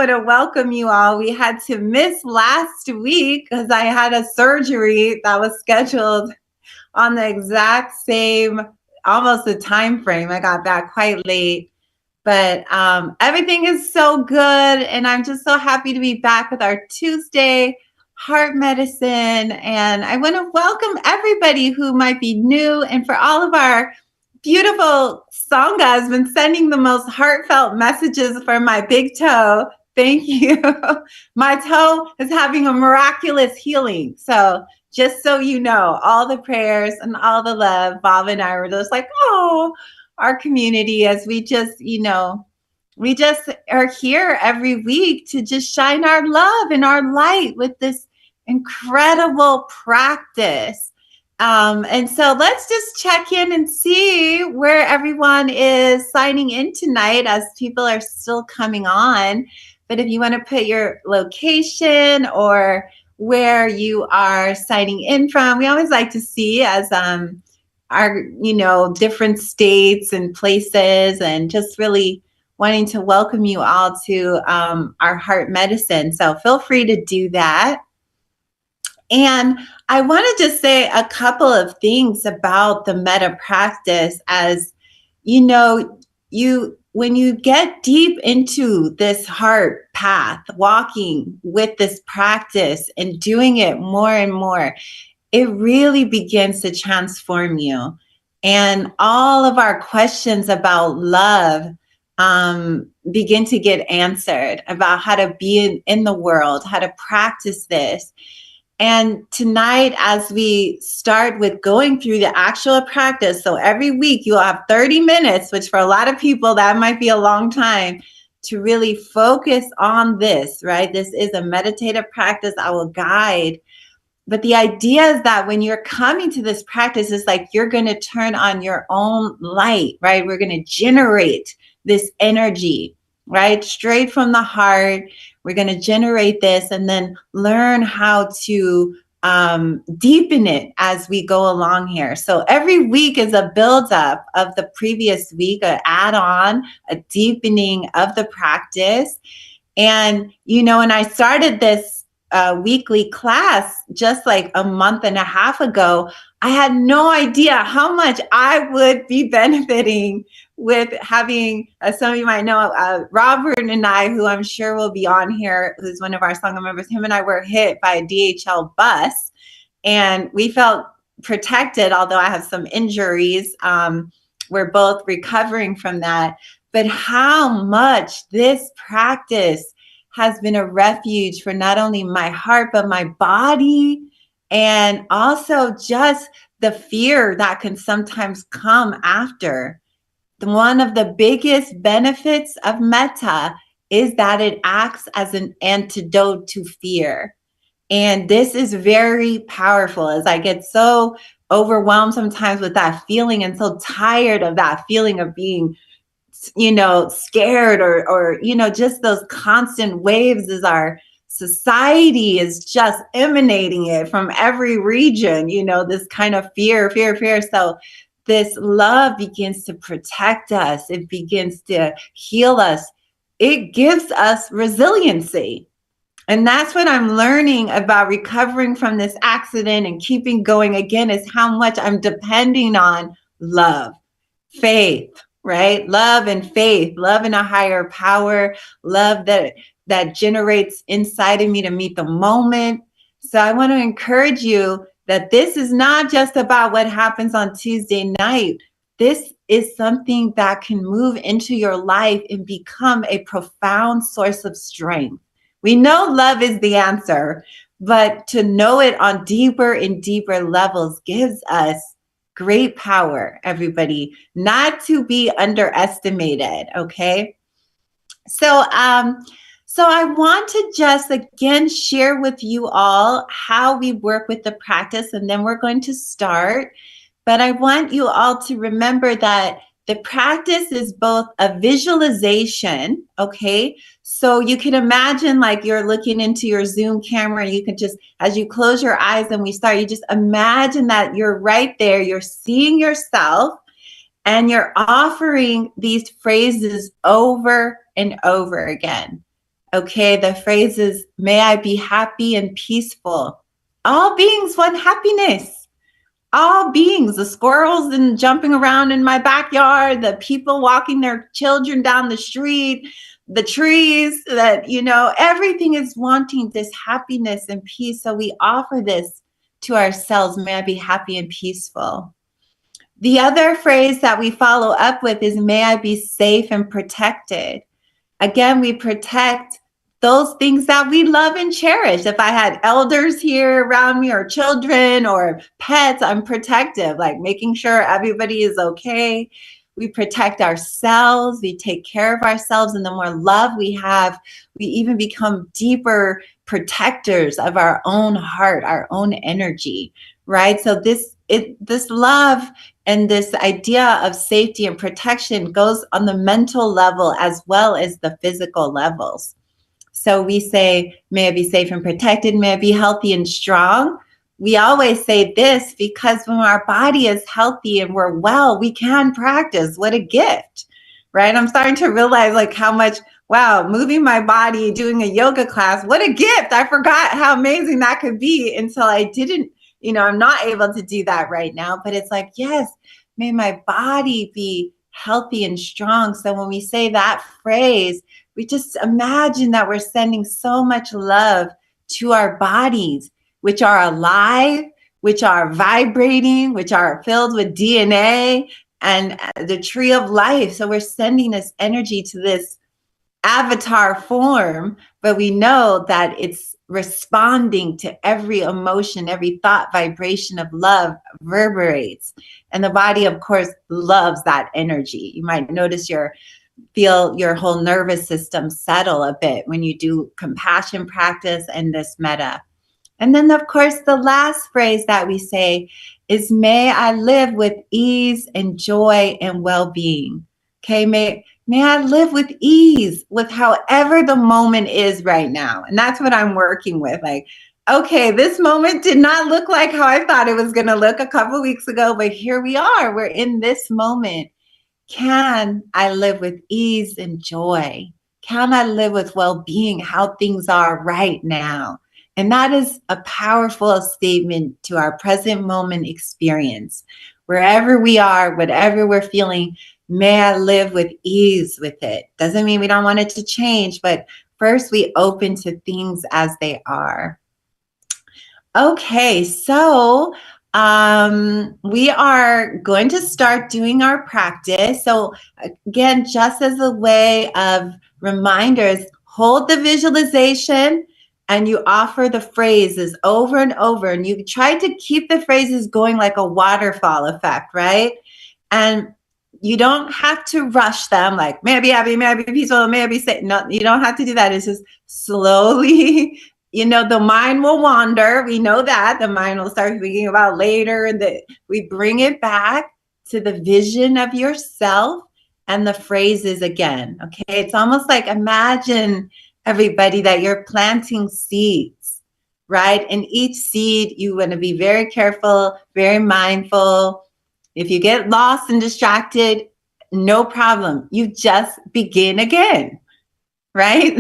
want to welcome you all. We had to miss last week because I had a surgery that was scheduled on the exact same, almost the time frame. I got back quite late, but everything is so good. And I'm just so happy to be back with our Tuesday heart medicine. And I want to welcome everybody who might be new, and for all of our beautiful Sangha has been sending the most heartfelt messages for my big toe. Thank you. My toe is having a miraculous healing. So just so you know, all the prayers and all the love, Bob and I were just like, oh, our community, as we just, we just are here every week to just shine our love and our light with this incredible practice. And so let's just check in and see where everyone is signing in tonight as people are still coming on. But if you want to put your location or where you are signing in from, we always like to see as our, different states and places, and just really wanting to welcome you all to our heart medicine. So feel free to do that. And I want to just say a couple of things about the metta practice. As when you get deep into this heart path, walking with this practice and doing it more and more, it really begins to transform you. And all of our questions about love begin to get answered, about how to be in the world, how to practice this. And tonight, as we start with going through the actual practice, so every week you'll have 30 minutes, which for a lot of people, that might be a long time, to really focus on this, right? This is a meditative practice. I will guide. But the idea is that when you're coming to this practice, it's like you're going to turn on your own light, right? We're going to generate this energy, right? Straight from the heart. We're going to generate this and then learn how to deepen it as we go along here. So every week is a build-up of the previous week, an add-on, a deepening of the practice. And, when I started this weekly class just like a month and a half ago, I had no idea how much I would be benefiting with having, some of you might know, Robert and I, who I'm sure will be on here, who's one of our Sangha members, him and I were hit by a DHL bus, and we felt protected, although I have some injuries. We're both recovering from that. But how much this practice has been a refuge for not only my heart, but my body, and also just the fear that can sometimes come after. One of the biggest benefits of metta is that it acts as an antidote to fear. And this is very powerful, as I get so overwhelmed sometimes with that feeling and so tired of that feeling of being, scared or just those constant waves as our society is just emanating it from every region, this kind of fear. So this love begins to protect us. It begins to heal us. It gives us resiliency. And that's what I'm learning about recovering from this accident and keeping going again, is how much I'm depending on love, faith, right? Love and faith, love in a higher power, love that generates inside of me to meet the moment. So I want to encourage you that this is not just about what happens on Tuesday night. This is something that can move into your life and become a profound source of strength. We know love is the answer, but to know it on deeper and deeper levels gives us great power, everybody, not to be underestimated, okay? So I want to just again share with you all how we work with the practice, and then we're going to start. But I want you all to remember that the practice is both a visualization, okay? So you can imagine like you're looking into your Zoom camera, and you can just, as you close your eyes and we start, you just imagine that you're right there, you're seeing yourself, and you're offering these phrases over and over again. Okay, the phrase is, may I be happy and peaceful. All beings want happiness. All beings, the squirrels and jumping around in my backyard, the people walking their children down the street, the trees, that, everything is wanting this happiness and peace. So we offer this to ourselves. May I be happy and peaceful. The other phrase that we follow up with is, may I be safe and protected. Again, we protect those things that we love and cherish. If I had elders here around me, or children or pets, I'm protective, like making sure everybody is okay. We protect ourselves. We take care of ourselves. And the more love we have, we even become deeper protectors of our own heart, our own energy, right? So this love and this idea of safety and protection goes on the mental level as well as the physical levels. So we say, may I be safe and protected, may I be healthy and strong. We always say this because when our body is healthy and we're well, we can practice. What a gift, right? I'm starting to realize like how much, wow, moving my body, doing a yoga class, what a gift. I forgot how amazing that could be until I didn't, I'm not able to do that right now. But it's like, yes, may my body be healthy and strong. So when we say that phrase, we just imagine that we're sending so much love to our bodies, which are alive, which are vibrating, which are filled with DNA and the tree of life. So we're sending this energy to this avatar form, but we know that it's responding to every emotion, every thought, vibration of love reverberates. And the body, of course, loves that energy. You might notice feel your whole nervous system settle a bit when you do compassion practice and this metta. And then, of course, the last phrase that we say is, may I live with ease and joy and well-being. Okay, may I live with ease with however the moment is right now. And that's what I'm working with. Like, okay, this moment did not look like how I thought it was going to look a couple of weeks ago, but here we are. We're in this moment. Can I live with ease and joy? Can I live with well-being, how things are right now? And that is a powerful statement to our present moment experience. Wherever we are, whatever we're feeling, may I live with ease with it. Doesn't mean we don't want it to change, but first we open to things as they are. Okay, so we are going to start doing our practice. So again, just as a way of reminders, hold the visualization and you offer the phrases over and over. And you try to keep the phrases going like a waterfall effect, right? And you don't have to rush them like, may I be happy, may I be peaceful, may I be safe. No, you don't have to do that. It's just slowly the mind will wander. We know that the mind will start thinking about later, and that we bring it back to the vision of yourself and the phrases again. Okay. It's almost like, imagine, everybody, that you're planting seeds, right? And each seed, you want to be very careful, very mindful. If you get lost and distracted, no problem. You just begin again. Right?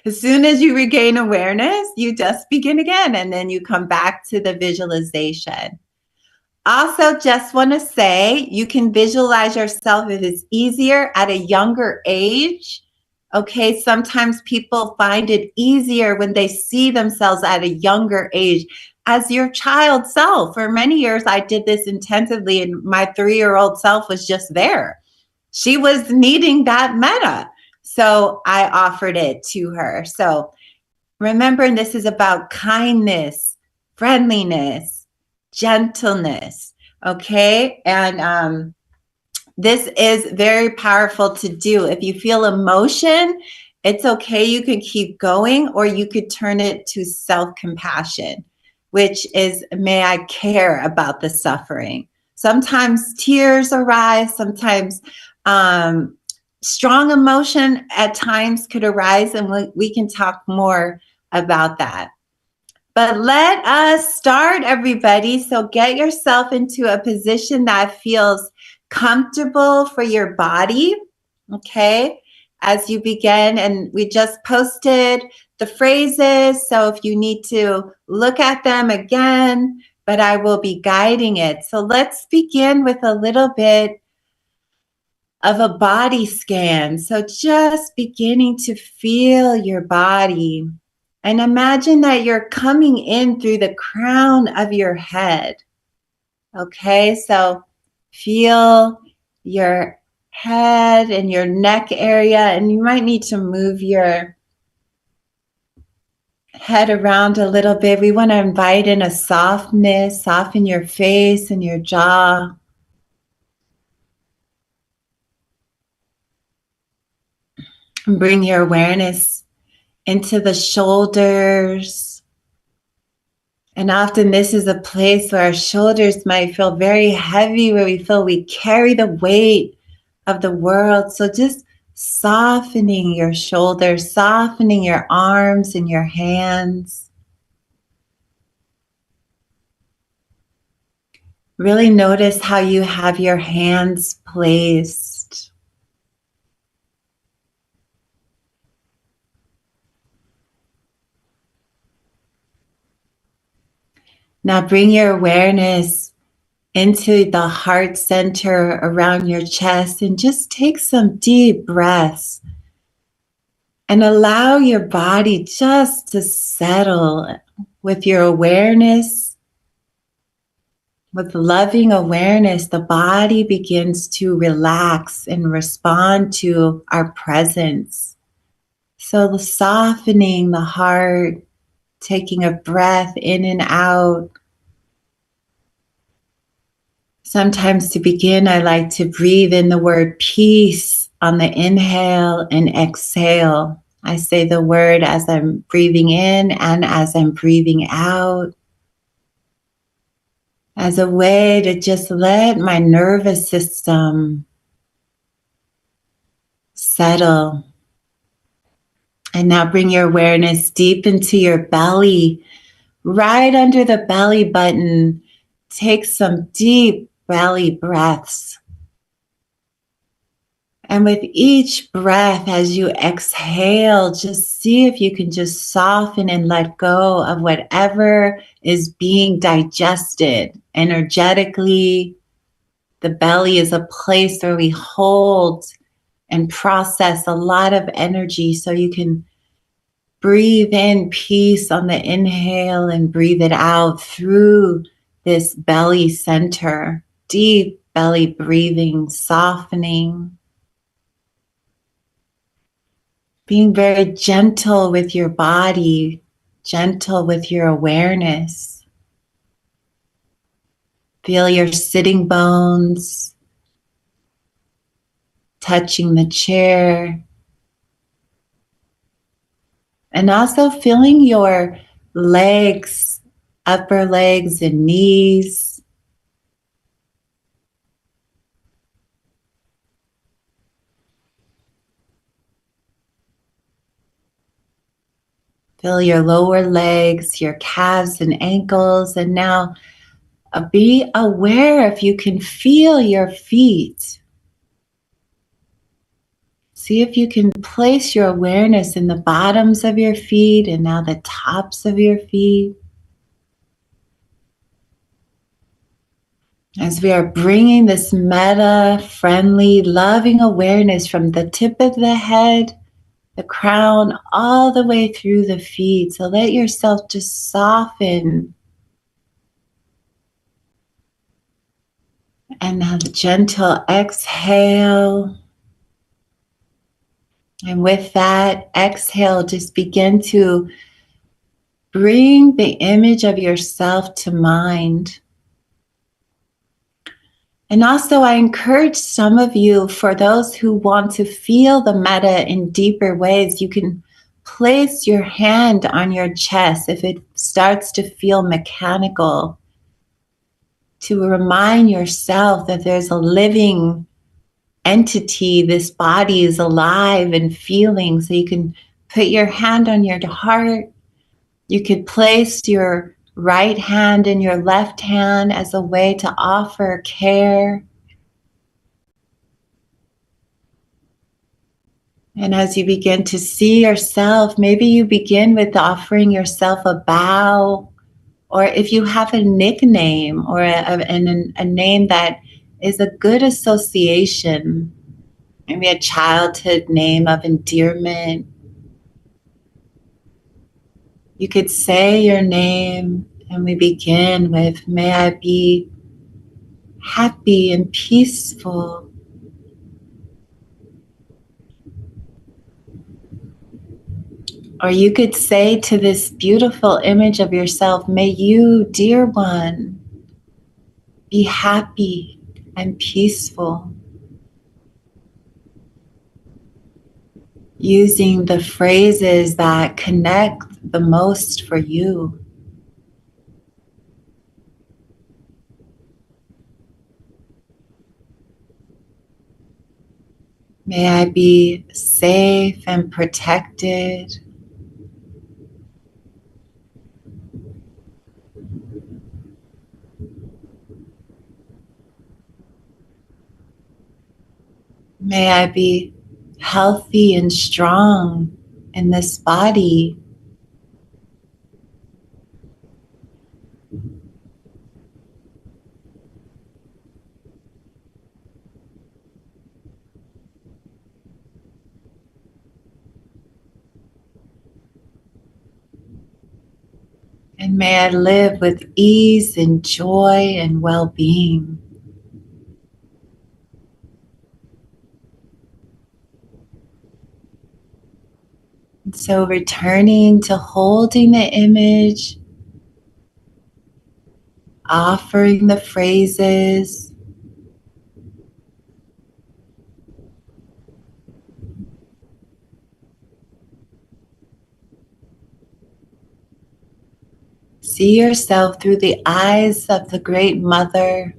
As soon as you regain awareness, you just begin again, and then you come back to the visualization. Also, just want to say, you can visualize yourself if it's easier at a younger age. Okay, sometimes people find it easier when they see themselves at a younger age as your child self. For many years, I did this intensively, and my 3-year-old self was just there. She was needing that metta. So I offered it to her. So remember, this is about kindness, friendliness, gentleness, okay? And this is very powerful to do. If you feel emotion, it's okay. You can keep going, or you could turn it to self-compassion, which is, may I care about the suffering. Sometimes tears arise, sometimes strong emotion at times could arise, and we can talk more about that. But let us start, everybody. So get yourself into a position that feels comfortable for your body, okay? as you begin. And we just posted the phrases, so if you need to look at them again, but I will be guiding it. So let's begin with a little bit of a body scan. So just beginning to feel your body. And imagine that you're coming in through the crown of your head. Okay, so feel your head and your neck area, and you might need to move your head around a little bit. We want to invite in a softness, soften your face and your jaw. And bring your awareness into the shoulders. And often this is a place where our shoulders might feel very heavy, where we feel we carry the weight of the world. So just softening your shoulders, softening your arms and your hands. Really notice how you have your hands placed. Now bring your awareness into the heart center around your chest and just take some deep breaths and allow your body just to settle with your awareness. With loving awareness, the body begins to relax and respond to our presence. So the softening the heart, taking a breath in and out. Sometimes to begin, I like to breathe in the word peace on the inhale and exhale. I say the word as I'm breathing in and as I'm breathing out, as a way to just let my nervous system settle. And now bring your awareness deep into your belly, right under the belly button. Take some deep belly breaths. And with each breath, as you exhale, just see if you can just soften and let go of whatever is being digested energetically. The belly is a place where we hold and process a lot of energy, so you can breathe in peace on the inhale and breathe it out through this belly center. Deep belly breathing, softening. Being very gentle with your body, gentle with your awareness. Feel your sitting bones touching the chair. And also feeling your legs, upper legs and knees. Feel your lower legs, your calves and ankles. And now be aware if you can feel your feet. See if you can place your awareness in the bottoms of your feet and now the tops of your feet. As we are bringing this metta, friendly, loving awareness from the tip of the head, the crown, all the way through the feet. So let yourself just soften. And now the gentle exhale. And with that exhale, just begin to bring the image of yourself to mind. And also, I encourage some of you, for those who want to feel the metta in deeper ways, you can place your hand on your chest if it starts to feel mechanical, to remind yourself that there's a living entity, this body is alive and feeling. So you can put your hand on your heart. You could place your right hand in your left hand as a way to offer care. And as you begin to see yourself, maybe you begin with offering yourself a bow, or if you have a nickname or a name that is a good association, maybe a childhood name of endearment, you could say your name, and we begin with, may I be happy and peaceful. Or you could say to this beautiful image of yourself, may you, dear one, be happy and peaceful. Using the phrases that connect the most for you. May I be safe and protected. May I be healthy and strong in this body. And may I live with ease and joy and well-being. And so returning to holding the image, offering the phrases, see yourself through the eyes of the Great Mother,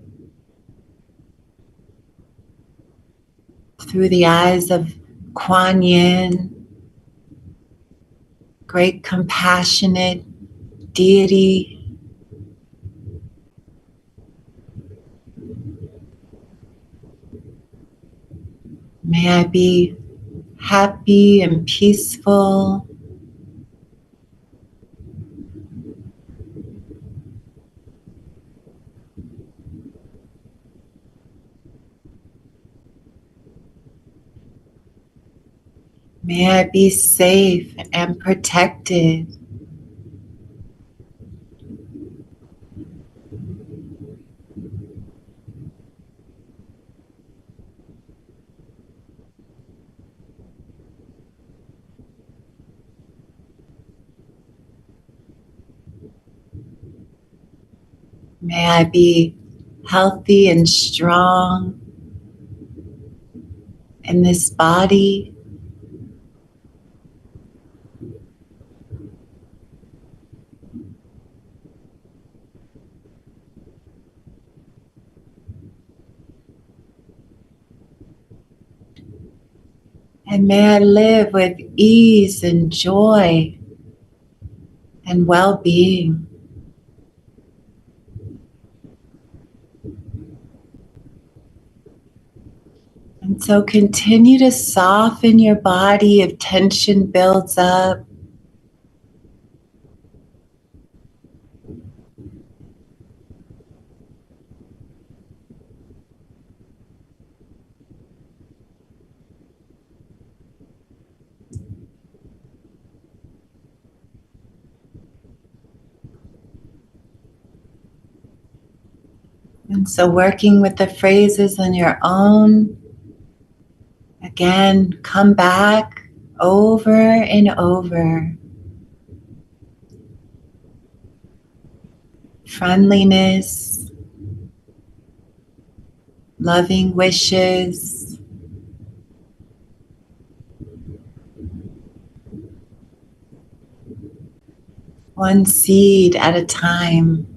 through the eyes of Kuan Yin, great compassionate deity. May I be happy and peaceful. May I be safe and protected. May I be healthy and strong in this body. And may I live with ease and joy and well-being. And so continue to soften your body if tension builds up. And so working with the phrases on your own, again, come back over and over. Friendliness, loving wishes, one seed at a time.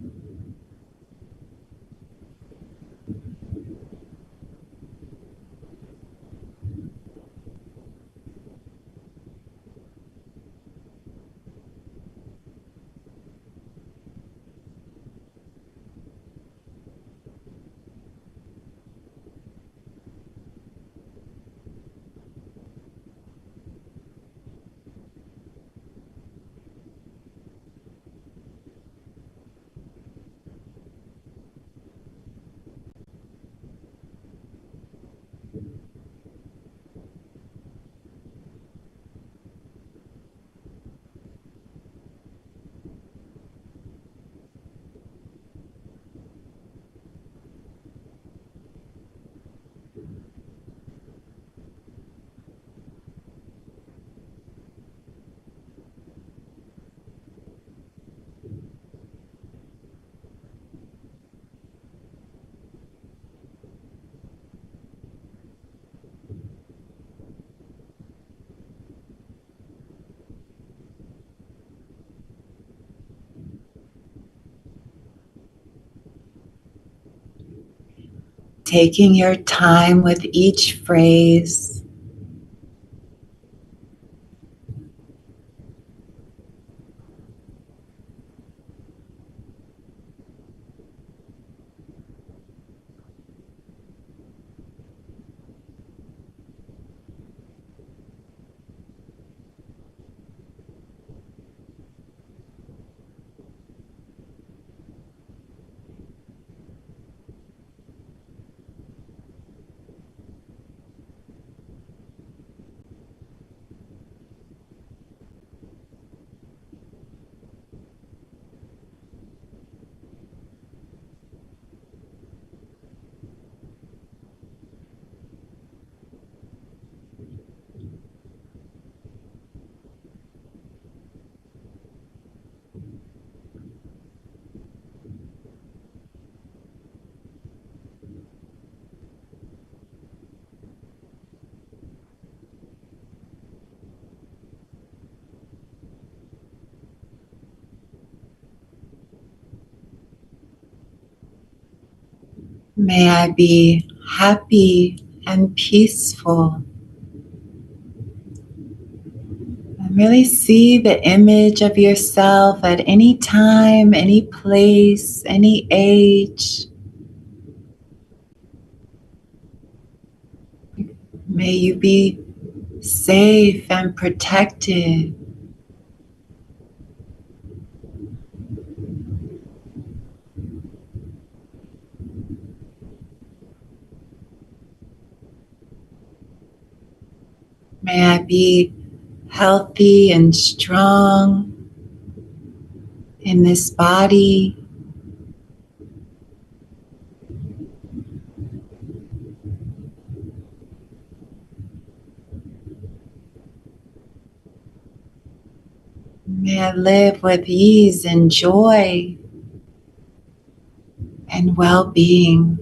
taking your time with each phrase. May I be happy and peaceful. And really see the image of yourself at any time, any place, any age. May you be safe and protected. May I be healthy and strong in this body. May I live with ease and joy and well-being.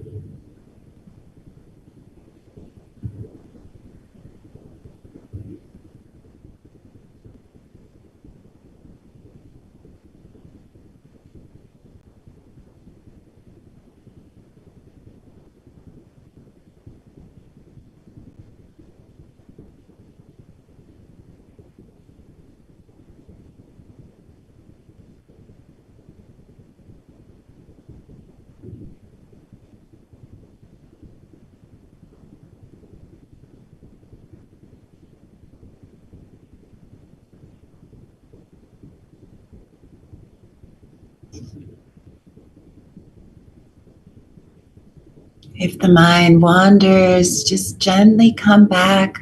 If the mind wanders, just gently come back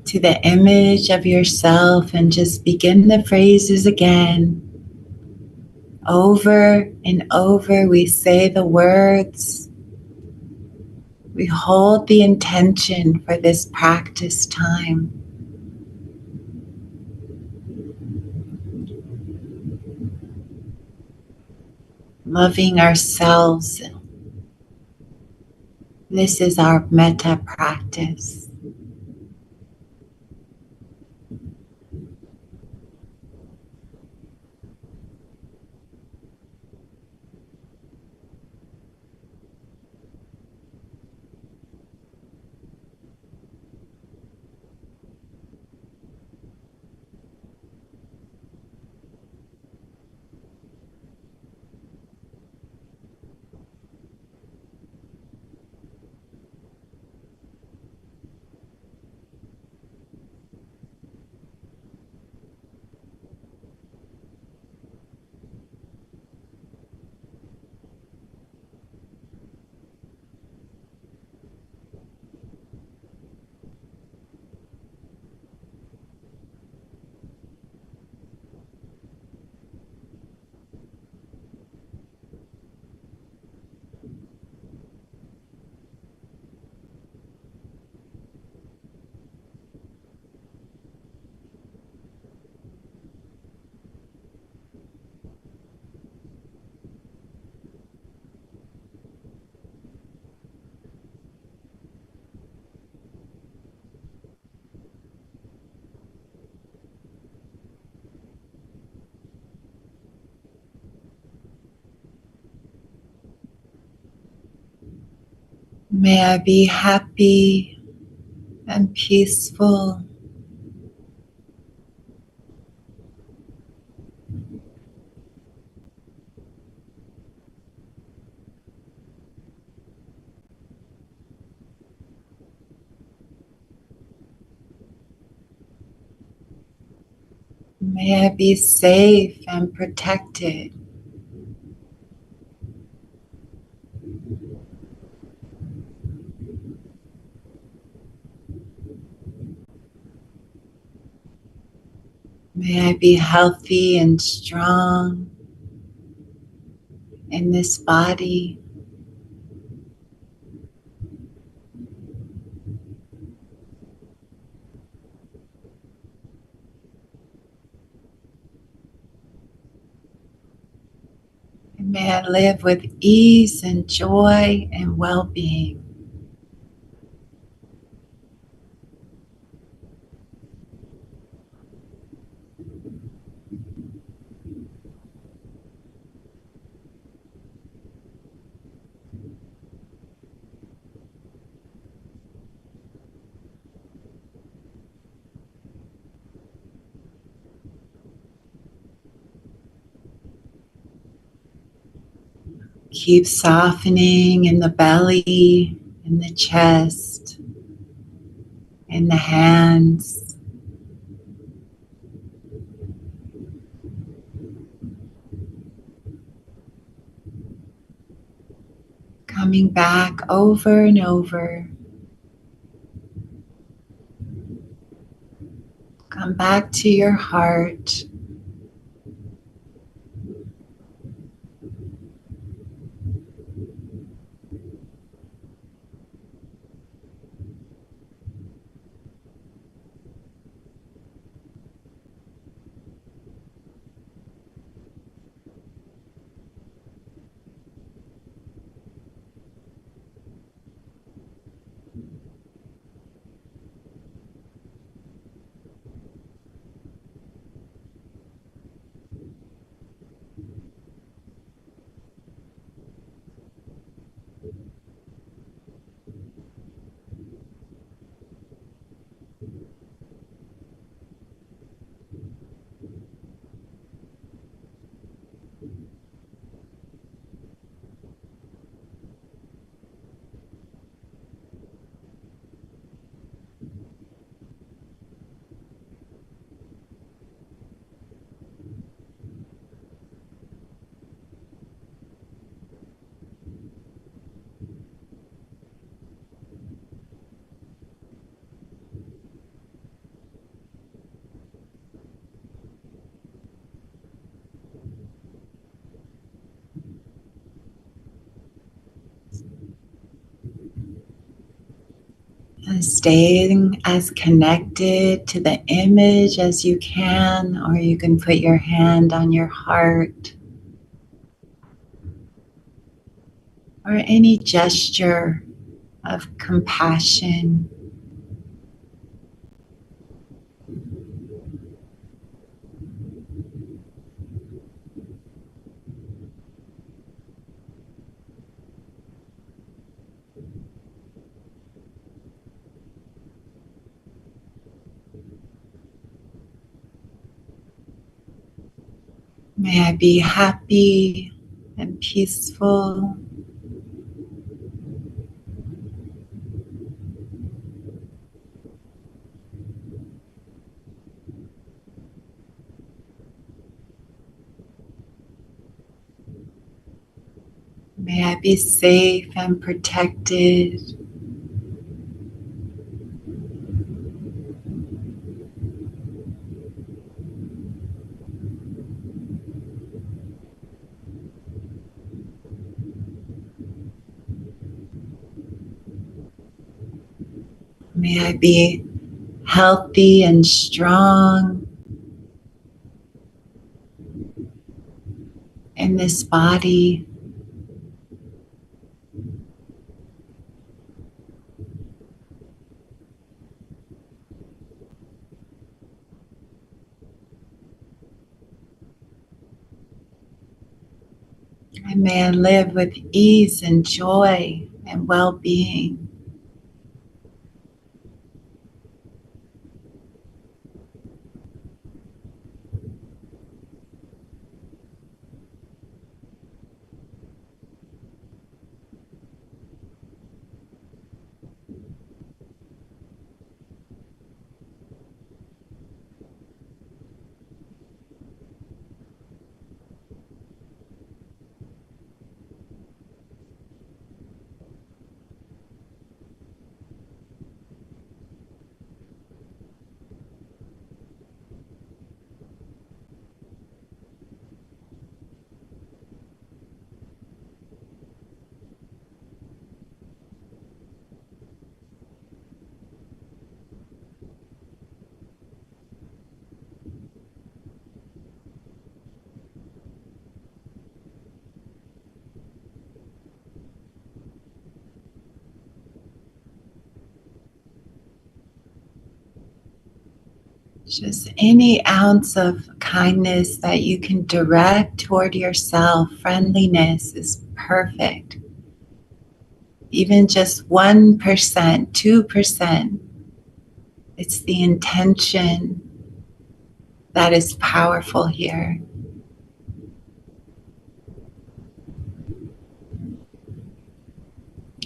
to the image of yourself and just begin the phrases again. Over and over, we say the words. We hold the intention for this practice time. Loving ourselves. This is our metta practice. May I be happy and peaceful. May I be safe and protected. May I be healthy and strong in this body. And may I live with ease and joy and well-being. Keep softening in the belly, in the chest, in the hands. Coming back over and over. Come back to your heart. And staying as connected to the image as you can, or you can put your hand on your heart, or any gesture of compassion. May I be happy and peaceful. May I be safe and protected. May I be healthy and strong in this body. And may I live with ease and joy. and well-being. Just any ounce of kindness that you can direct toward yourself, friendliness is perfect. Even just 1%, 2%, it's the intention that is powerful here.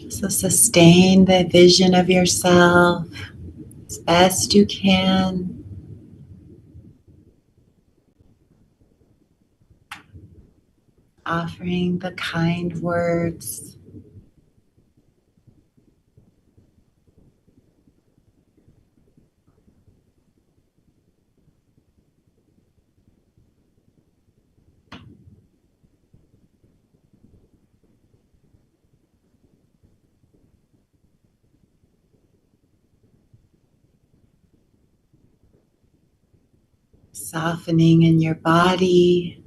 So sustain the vision of yourself as best you can. Offering the kind words. Softening in your body.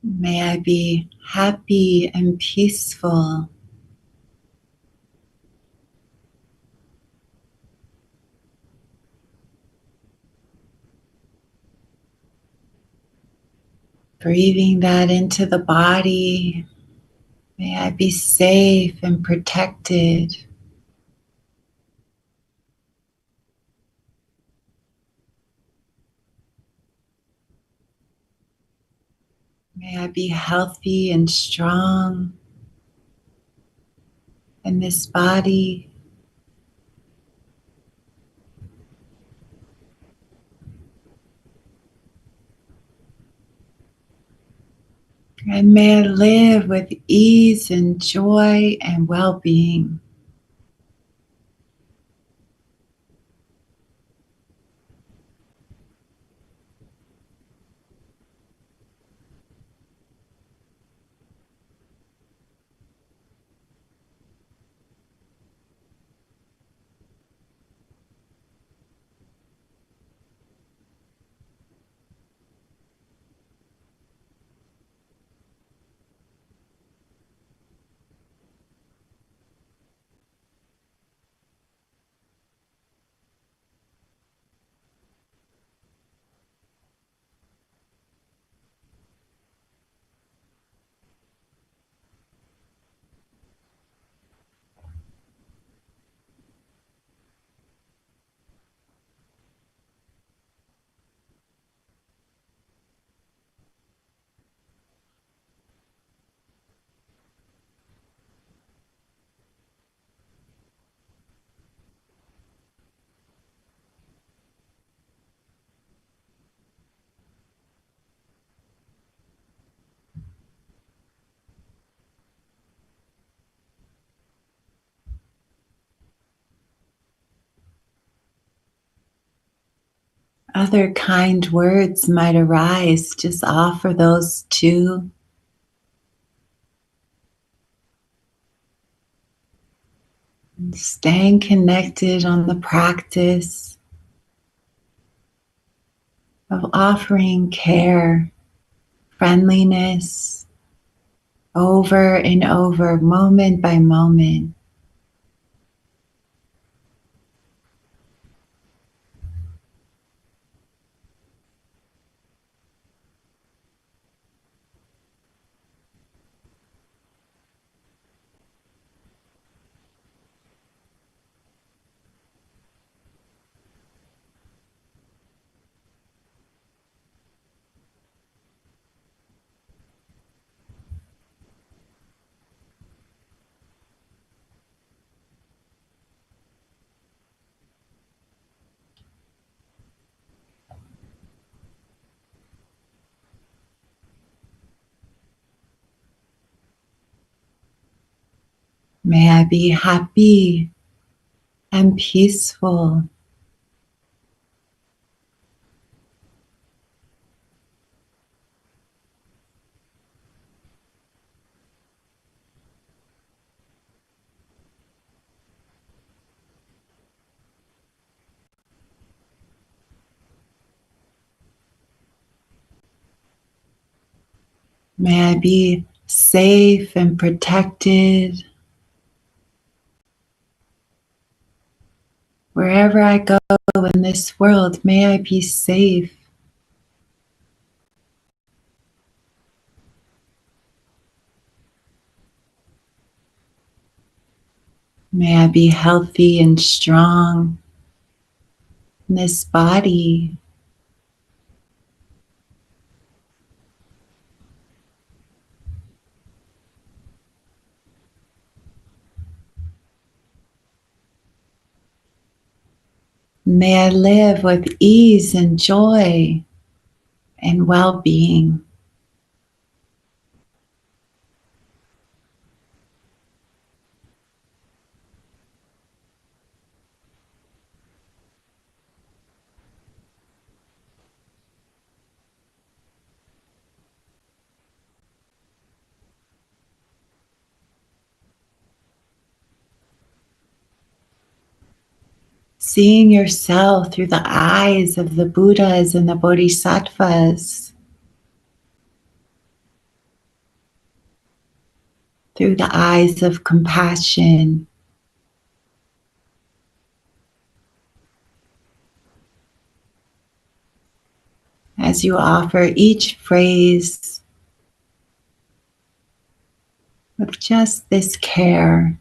May I be happy and peaceful. Breathing that into the body. May I be safe and protected. May I be healthy and strong in this body. And may I live with ease and joy and well-being. other kind words might arise, just offer those too. And staying connected on the practice of offering care, friendliness, over and over, moment by moment. May I be happy and peaceful. May I be safe and protected. Wherever I go in this world, may I be safe. May I be healthy and strong in this body. May I live with ease and joy and well-being. Seeing yourself through the eyes of the Buddhas and the Bodhisattvas, through the eyes of compassion, as you offer each phrase with just this care.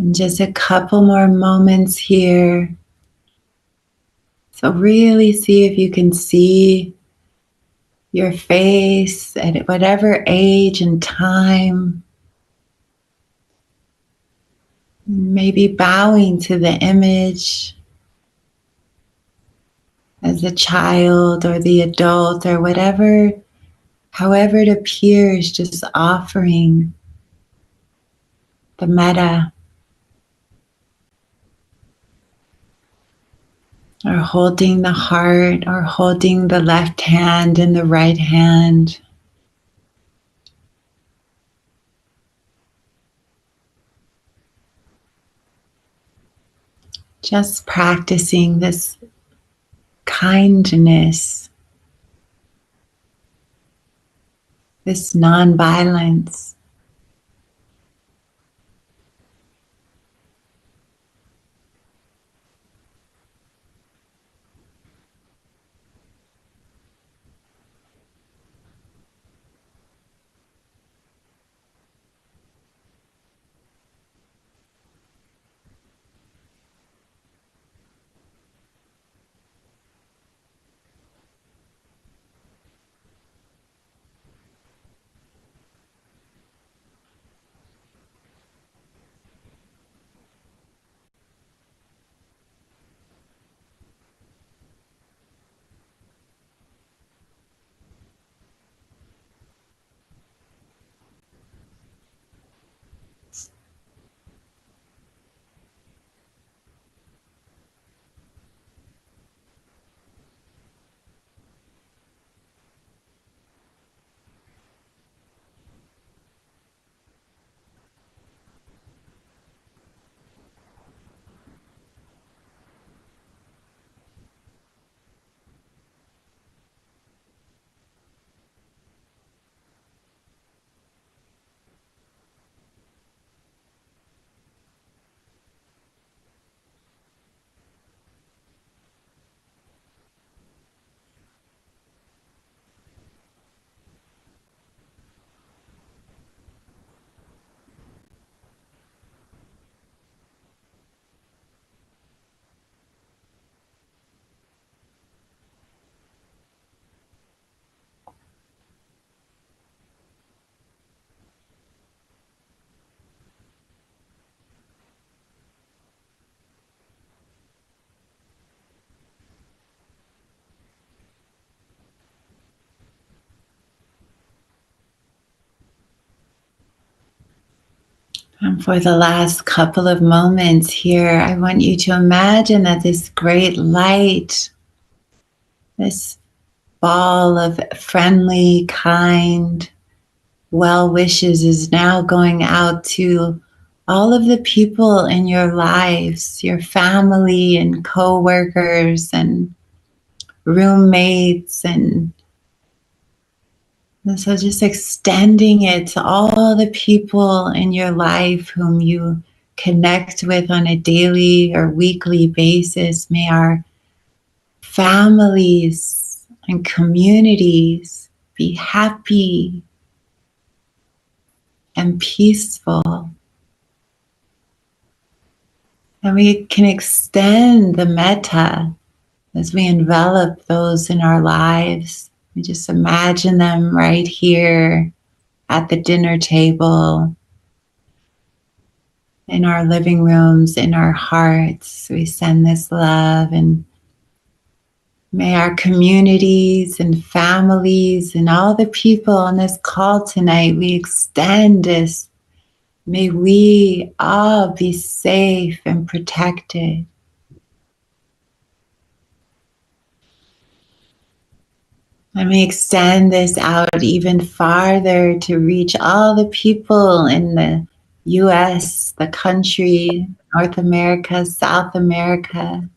And just a couple more moments here. So really see if you can see your face at whatever age and time. Maybe bowing to the image as the child or the adult or whatever, however it appears, just offering the metta or holding the heart or holding the left hand in the right hand. Just practicing this kindness, this non-violence. And for the last couple of moments here, I want you to imagine that this great light, this ball of friendly, kind, well wishes is now going out to all of the people in your lives, your family and co-workers and roommates. And so just extending it to all the people in your life whom you connect with on a daily or weekly basis. May our families and communities be happy and peaceful. And we can extend the metta as we envelop those in our lives. We just imagine them right here at the dinner table, in our living rooms, in our hearts. We send this love, and may our communities and families and all the people on this call tonight, we extend this. May we all be safe and protected. Let me extend this out even farther to reach all the people in the US, the country, North America, South America,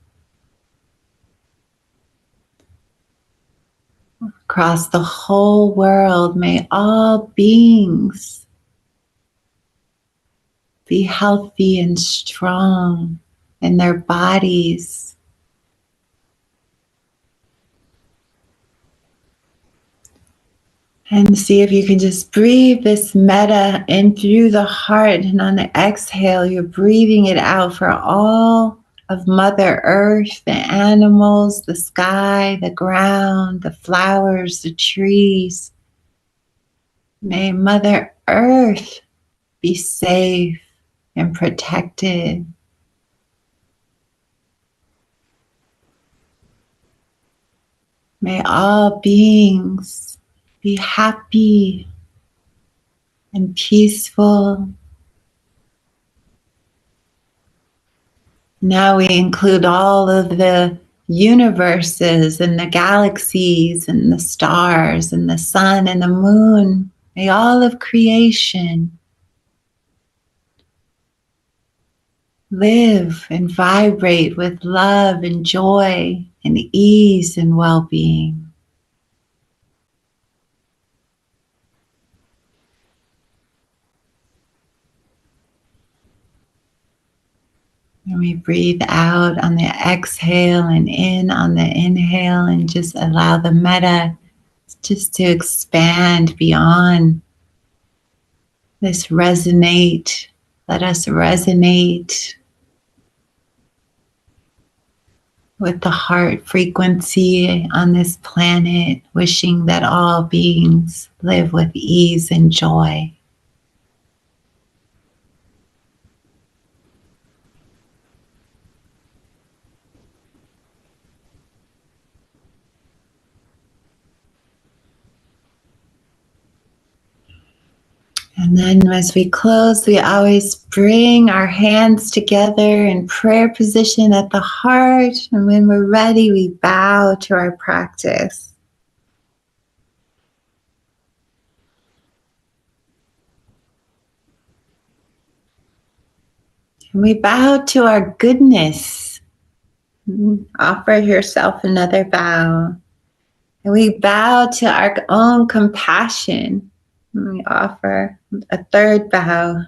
across the whole world. May all beings be healthy and strong in their bodies. And see if you can just breathe this metta in through the heart. And on the exhale, you're breathing it out for all of Mother Earth, the animals, the sky, the ground, the flowers, the trees. May Mother Earth be safe and protected. May all beings be happy and peaceful. Now we include all of the universes and the galaxies and the stars and the sun and the moon. May all of creation live and vibrate with love and joy and ease and well-being. And we breathe out on the exhale and in on the inhale, and just allow the metta just to expand beyond this resonate. Let us resonate with the heart frequency on this planet, wishing that all beings live with ease and joy. And then as we close, we always bring our hands together in prayer position at the heart. And when we're ready, we bow to our practice. And we bow to our goodness. Offer yourself another bow. And we bow to our own compassion. And we offer a third bow.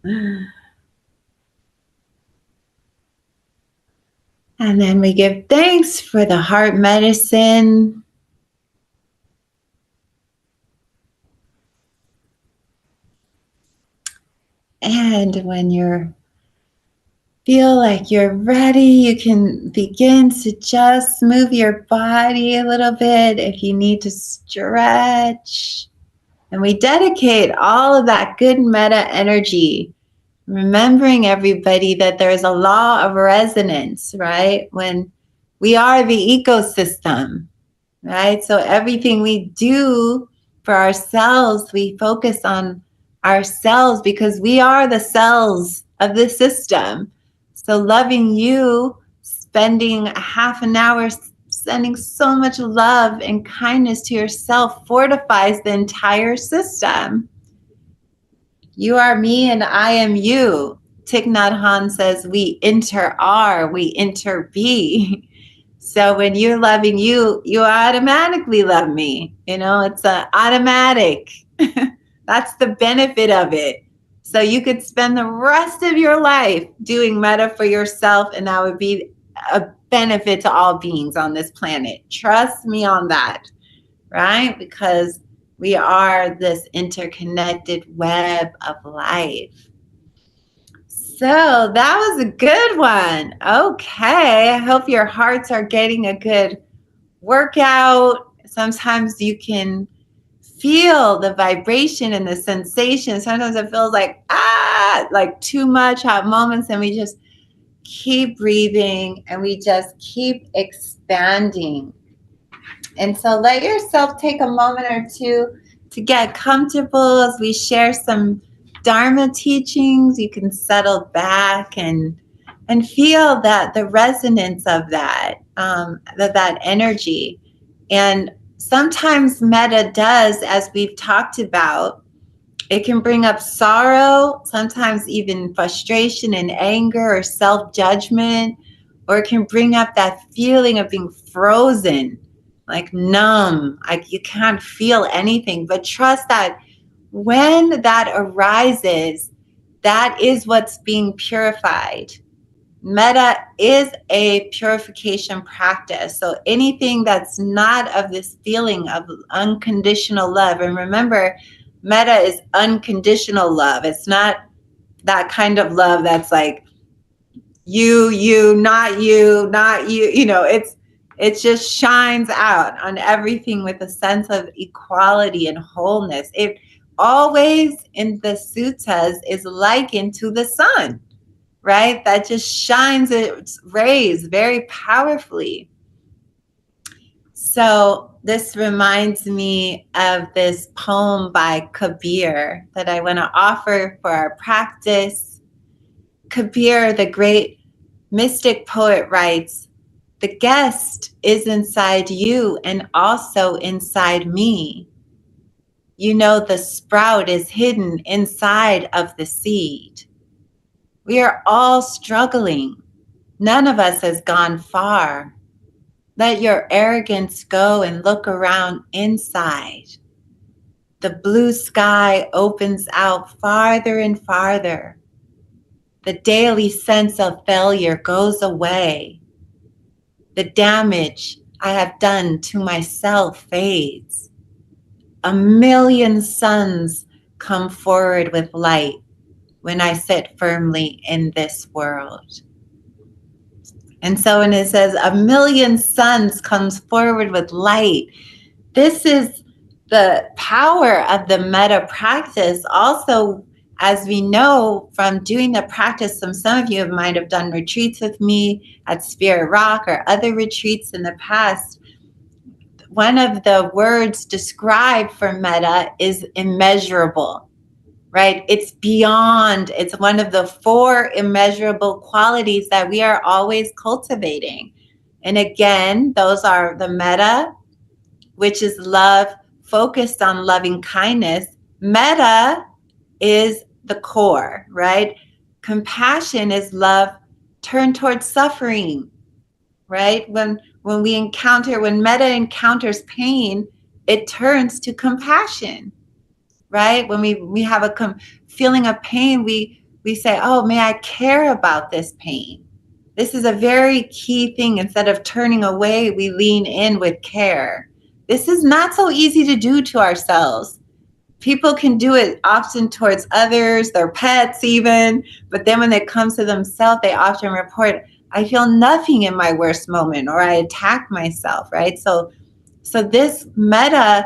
And then we give thanks for the heart medicine. And when you feel like you're ready, you can begin to just move your body a little bit if you need to stretch. And we dedicate all of that good metta energy, remembering everybody that there's a law of resonance, right? When we are the ecosystem, right? So everything we do for ourselves, we focus on ourselves because we are the cells of the system. So loving you, spending a half an hour sending so much love and kindness to yourself fortifies the entire system. You are me and I am you. Thich Nhat Hanh says we inter-are, we inter-be. So when you're loving you, you automatically love me. You know, it's an automatic. That's the benefit of it. So you could spend the rest of your life doing metta for yourself, and that would be a benefit to all beings on this planet. Trust me on that, right? Because we are this interconnected web of life. So that was a good one. Okay, I hope your hearts are getting a good workout. Sometimes you can feel the vibration and the sensation. Sometimes it feels like too much at moments, and we just keep breathing and we just keep expanding. And so let yourself take a moment or two to get comfortable as we share some Dharma teachings. You can settle back and feel that the resonance of that energy. And sometimes metta does, as we've talked about, it can bring up sorrow, sometimes even frustration and anger or self-judgment, or it can bring up that feeling of being frozen, like numb, like you can't feel anything. But trust that when that arises, that is what's being purified. Metta is a purification practice. So anything that's not of this feeling of unconditional love, and remember, metta is unconditional love. It's not that kind of love that's like you, not you, not you. You know, it just shines out on everything with a sense of equality and wholeness. It always in the suttas is likened to the sun, right? That just shines its rays very powerfully. So this reminds me of this poem by Kabir that I want to offer for our practice. Kabir, the great mystic poet, writes, "The guest is inside you and also inside me. You know, the sprout is hidden inside of the seed." We are all struggling. None of us has gone far. Let your arrogance go and look around inside. The blue sky opens out farther and farther. The daily sense of failure goes away. The damage I have done to myself fades. A million suns come forward with light when I sit firmly in this world. And so when it says a million suns comes forward with light, this is the power of the metta practice. Also, as we know from doing the practice, some of you might have done retreats with me at Spirit Rock or other retreats in the past. One of the words described for metta is immeasurable, right? It's beyond, it's one of the 4 immeasurable qualities that we are always cultivating. And again, those are the metta, which is love focused on loving kindness. Metta is the core, right? Compassion is love turned towards suffering, right? When metta encounters pain, it turns to compassion, right? When we have a feeling of pain, we say, oh, may I care about this pain? This is a very key thing. Instead of turning away, we lean in with care. This is not so easy to do to ourselves. People can do it often towards others, their pets even, but then when it comes to themselves, they often report, I feel nothing in my worst moment, or I attack myself, right? So this metta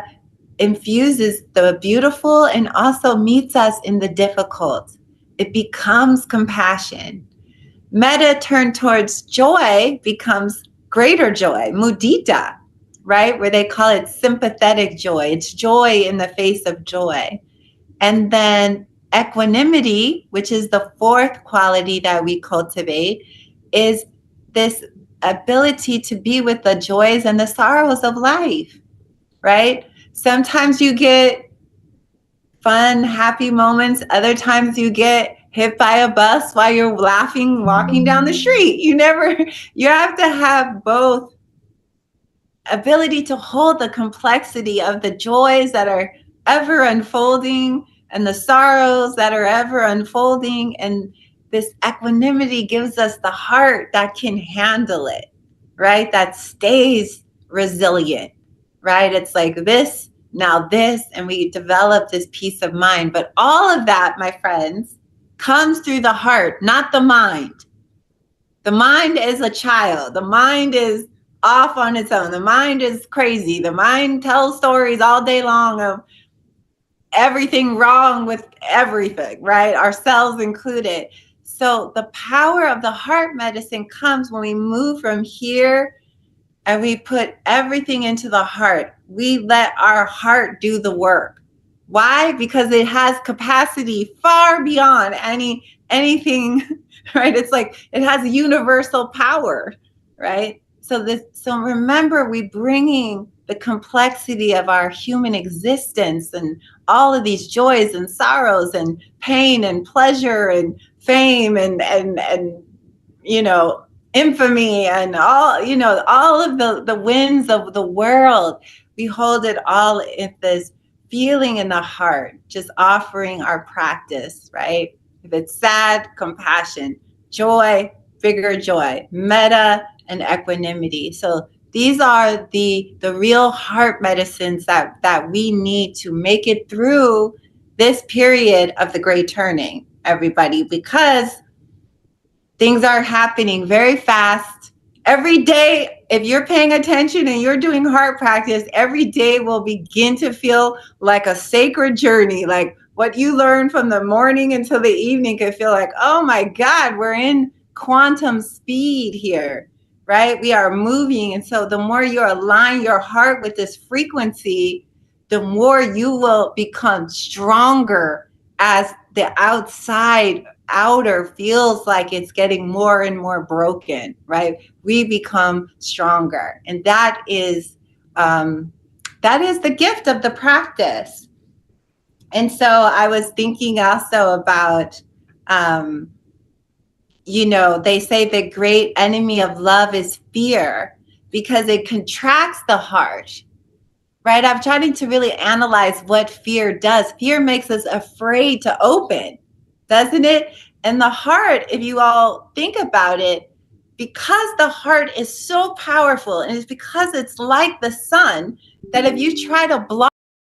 infuses the beautiful and also meets us in the difficult. It becomes compassion. Metta turned towards joy becomes greater joy, mudita, right? Where they call it sympathetic joy. It's joy in the face of joy. And then equanimity, which is the 4th quality that we cultivate, is this ability to be with the joys and the sorrows of life, right? Sometimes you get fun, happy moments. Other times you get hit by a bus while you're laughing, walking down the street. You have to have both ability to hold the complexity of the joys that are ever unfolding and the sorrows that are ever unfolding. And this equanimity gives us the heart that can handle it, right? That stays resilient, right? It's like this, now this, and we develop this peace of mind. But all of that, my friends, comes through the heart, not the mind. The mind is a child. The mind is off on its own. The mind is crazy. The mind tells stories all day long of everything wrong with everything, right? Ourselves included. So the power of the heart medicine comes when we move from here and we put everything into the heart. We let our heart do the work. Why? Because it has capacity far beyond anything, right? It's like it has universal power, right? So remember, we bringing the complexity of our human existence and all of these joys and sorrows and pain and pleasure and fame and infamy and all of the winds of the world. We hold it all in this feeling in the heart, just offering our practice, right? If it's sad, compassion, joy, bigger joy, metta, and equanimity. So these are the real heart medicines that we need to make it through this period of the great turning, everybody, because things are happening very fast. Every day, if you're paying attention and you're doing heart practice, every day will begin to feel like a sacred journey. Like what you learn from the morning until the evening could feel like, oh my God, we're in quantum speed here, right? We are moving. And so the more you align your heart with this frequency, the more you will become stronger as the outer feels like it's getting more and more broken, right? We become stronger. And that is the gift of the practice. And so I was thinking also about they say the great enemy of love is fear because it contracts the heart, right? I'm trying to really analyze what fear does. Fear makes us afraid to open, doesn't it? And the heart, if you all think about it, because the heart is so powerful and it's because it's like the sun, that if you try to block